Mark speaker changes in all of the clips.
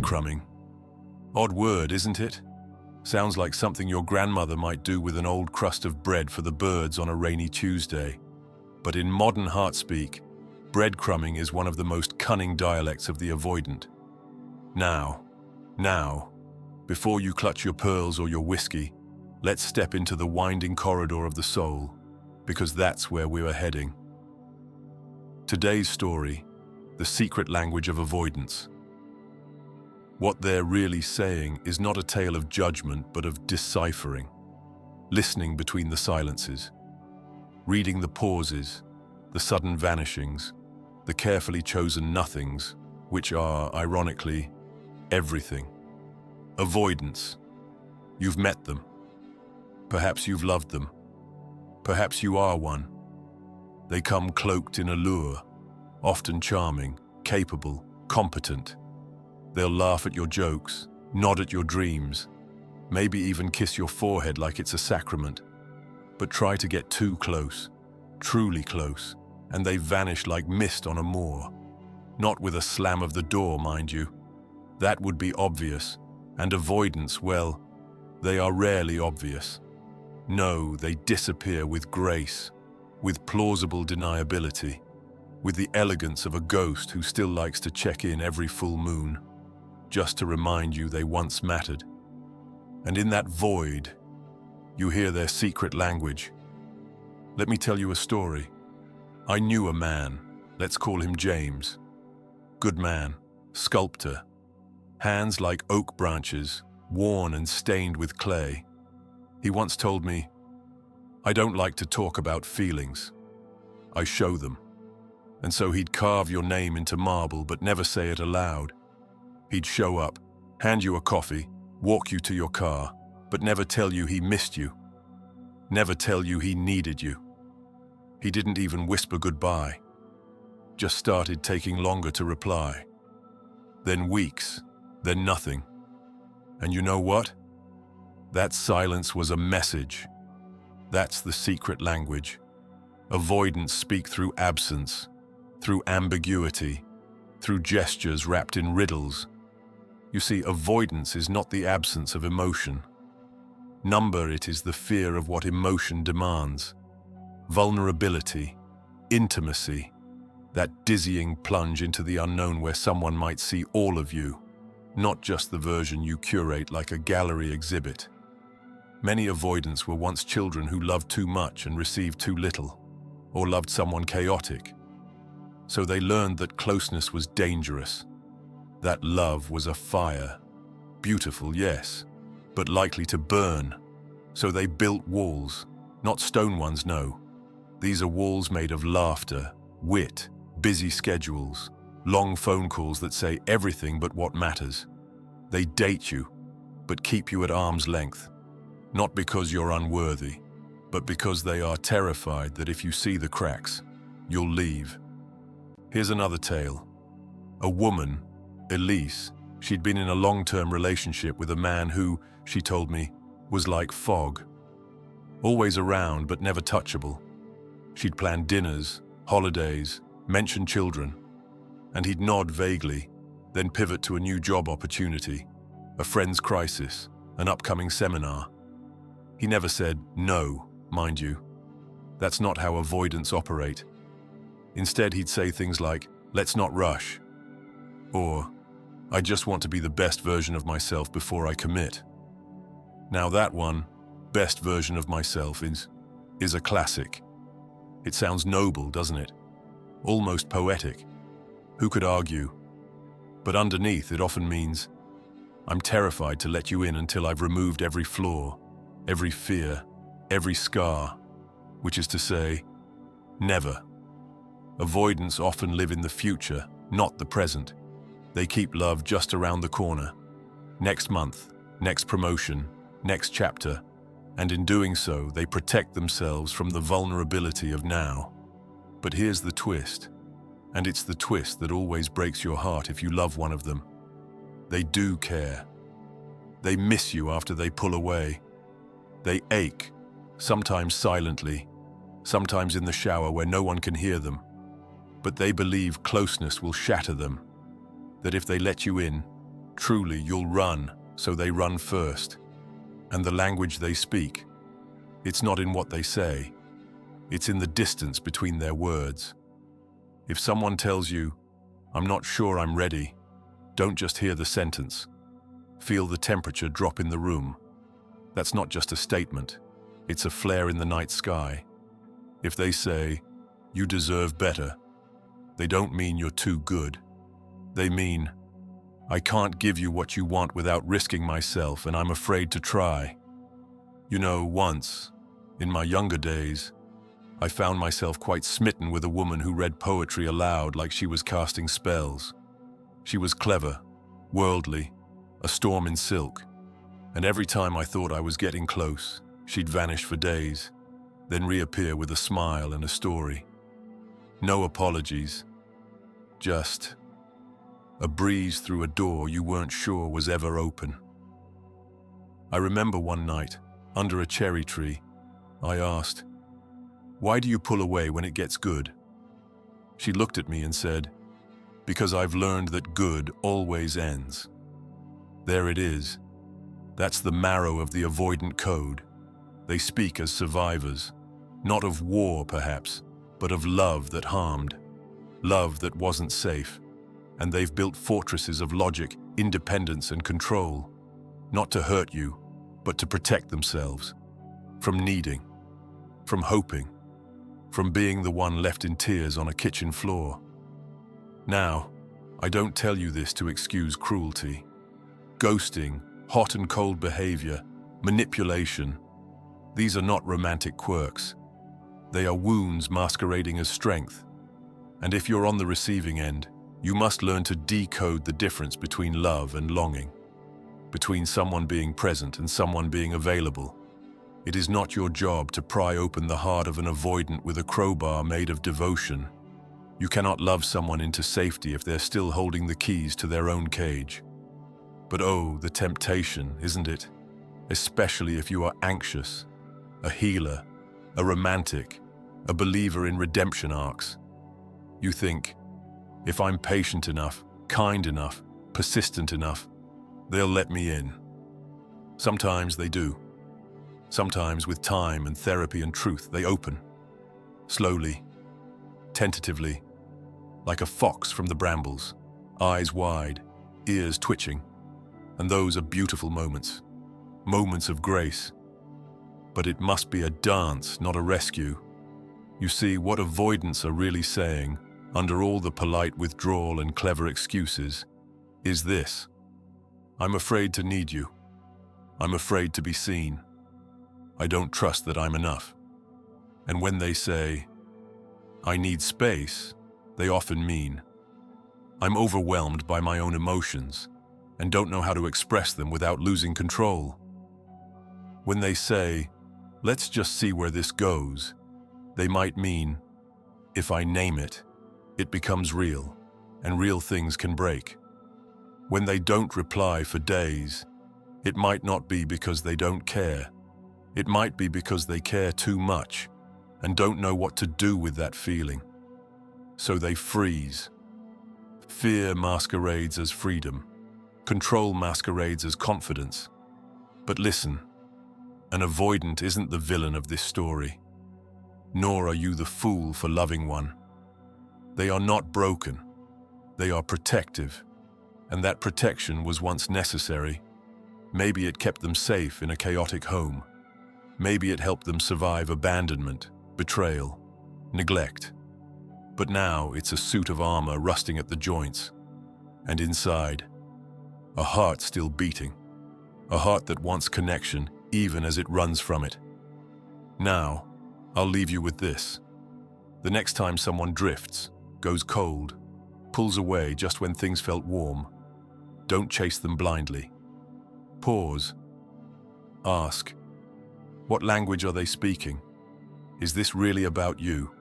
Speaker 1: breadcrumbing. Odd word, isn't it? Sounds like something your grandmother might do with an old crust of bread for the birds on a rainy Tuesday. But in modern heartspeak, breadcrumbing is one of the most cunning dialects of the avoidant. Now, before you clutch your pearls or your whiskey, let's step into the winding corridor of the soul, because that's where we are heading. Today's story, the secret language of avoidance. What they're really saying is not a tale of judgment, but of deciphering, listening between the silences, reading the pauses, the sudden vanishings, the carefully chosen nothings, which are, ironically, everything. Avoidance. You've met them. Perhaps you've loved them. Perhaps you are one. They come cloaked in allure, often charming, capable, competent. They'll laugh at your jokes, nod at your dreams, maybe even kiss your forehead like it's a sacrament. But try to get too close, truly close, and they vanish like mist on a moor. Not with a slam of the door, mind you. That would be obvious, and avoidance, well, they are rarely obvious. No, they disappear with grace, with plausible deniability, with the elegance of a ghost who still likes to check in every full moon, just to remind you they once mattered. And in that void, you hear their secret language. Let me tell you a story. I knew a man, let's call him James. Good man, sculptor, hands like oak branches, worn and stained with clay. He once told me, "I don't like to talk about feelings. I show them." And so he'd carve your name into marble but never say it aloud. He'd show up, hand you a coffee, walk you to your car, but never tell you he missed you. Never tell you he needed you. He didn't even whisper goodbye. Just started taking longer to reply. Then weeks, then nothing. And you know what? That silence was a message. That's the secret language. Avoidants speak through absence, through ambiguity, through gestures wrapped in riddles. You see, avoidance is not the absence of emotion. Number it is the fear of what emotion demands. Vulnerability, intimacy, that dizzying plunge into the unknown where someone might see all of you, not just the version you curate like a gallery exhibit. Many avoidants were once children who loved too much and received too little, or loved someone chaotic. So they learned that closeness was dangerous, that love was a fire. Beautiful, yes, but likely to burn. So they built walls, not stone ones, no. These are walls made of laughter, wit, busy schedules, long phone calls that say everything but what matters. They date you, but keep you at arm's length. Not because you're unworthy, but because they are terrified that if you see the cracks, you'll leave. Here's another tale. A woman, Elise, she'd been in a long-term relationship with a man who, she told me, was like fog. Always around, but never touchable. She'd plan dinners, holidays, mention children, and he'd nod vaguely, then pivot to a new job opportunity, a friend's crisis, an upcoming seminar. He never said no, mind you. That's not how avoidants operate. Instead, he'd say things like, "Let's not rush," or "I just want to be the best version of myself before I commit." Now that one, best version of myself, is a classic. It sounds noble, doesn't it? Almost poetic. Who could argue? But underneath, it often means, I'm terrified to let you in until I've removed every flaw, every fear, every scar, which is to say, never. Avoidants often live in the future, not the present. They keep love just around the corner. Next month, next promotion, next chapter, and in doing so, they protect themselves from the vulnerability of now. But here's the twist, and it's the twist that always breaks your heart if you love one of them. They do care. They miss you after they pull away. They ache, sometimes silently, sometimes in the shower where no one can hear them. But they believe closeness will shatter them, that if they let you in, Truly, you'll run, so they run first. And the language they speak, it's not in what they say. It's in the distance between their words. If someone tells you, "I'm not sure I'm ready," don't just hear the sentence. Feel the temperature drop in the room. That's not just a statement. It's a flare in the night sky. If they say, "You deserve better," they don't mean you're too good. They mean, "I can't give you what you want without risking myself, and I'm afraid to try." You know, once, in my younger days, I found myself quite smitten with a woman who read poetry aloud like she was casting spells. She was clever, worldly, a storm in silk, and every time I thought I was getting close, she'd vanish for days, then reappear with a smile and a story. No apologies, just a breeze through a door you weren't sure was ever open. I remember one night, under a cherry tree, I asked, "Why do you pull away when it gets good?" She looked at me and said, "Because I've learned that good always ends." There it is. That's the marrow of the avoidant code. They speak as survivors, not of war perhaps, but of love that harmed, love that wasn't safe. And they've built fortresses of logic, independence, and control, not to hurt you, but to protect themselves, from needing, from hoping, from being the one left in tears on a kitchen floor. Now, I don't tell you this to excuse cruelty. Ghosting, hot and cold behavior, manipulation, these are not romantic quirks. They are wounds masquerading as strength. And if you're on the receiving end, you must learn to decode the difference between love and longing, between someone being present and someone being available. It is not your job to pry open the heart of an avoidant with a crowbar made of devotion. You cannot love someone into safety if they're still holding the keys to their own cage. But oh, the temptation, isn't it? Especially if you are anxious, a healer, a romantic, a believer in redemption arcs. You think, if I'm patient enough, kind enough, persistent enough, they'll let me in. Sometimes they do. Sometimes with time and therapy and truth, they open. Slowly, tentatively, like a fox from the brambles, eyes wide, ears twitching. And those are beautiful moments, moments of grace. But it must be a dance, not a rescue. You see, what avoidants are really saying, under all the polite withdrawal and clever excuses, is this: I'm afraid to need you. I'm afraid to be seen. I don't trust that I'm enough. And when they say, I need space, they often mean, I'm overwhelmed by my own emotions and don't know how to express them without losing control. When they say, let's just see where this goes, they might mean, if I name it, it becomes real, and real things can break. When they don't reply for days, it might not be because they don't care. It might be because they care too much and don't know what to do with that feeling. So they freeze. Fear masquerades as freedom. Control masquerades as confidence. But listen, an avoidant isn't the villain of this story. Nor are you the fool for loving one. They are not broken. They are protective. And that protection was once necessary. Maybe it kept them safe in a chaotic home. Maybe it helped them survive abandonment, betrayal, neglect. But now it's a suit of armor rusting at the joints. And inside, a heart still beating. A heart that wants connection even as it runs from it. Now, I'll leave you with this. The next time someone drifts, goes cold, pulls away just when things felt warm, don't chase them blindly. Pause. Ask, what language are they speaking? Is this really about you?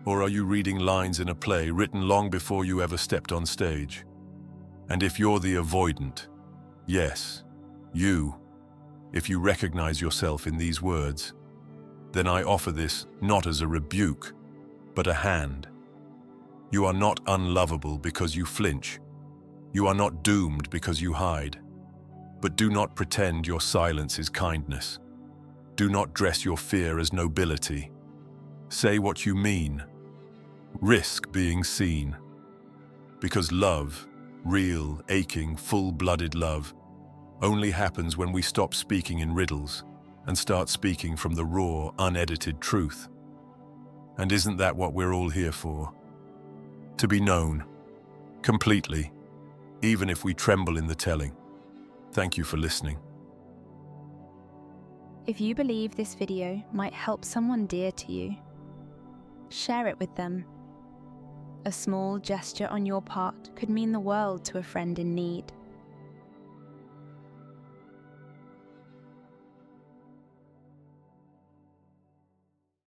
Speaker 1: Or are you reading lines in a play written long before you ever stepped on stage? And if you're the avoidant, yes, you, if you recognize yourself in these words, then I offer this not as a rebuke, but a hand. You are not unlovable because you flinch. You are not doomed because you hide. But do not pretend your silence is kindness. Do not dress your fear as nobility. Say what you mean. Risk being seen. Because love, real, aching, full-blooded love, only happens when we stop speaking in riddles and start speaking from the raw, unedited truth. And isn't that what we're all here for? To be known, completely, even if we tremble in the telling. Thank you for listening.
Speaker 2: If you believe this video might help someone dear to you, share it with them. A small gesture on your part could mean the world to a friend in need.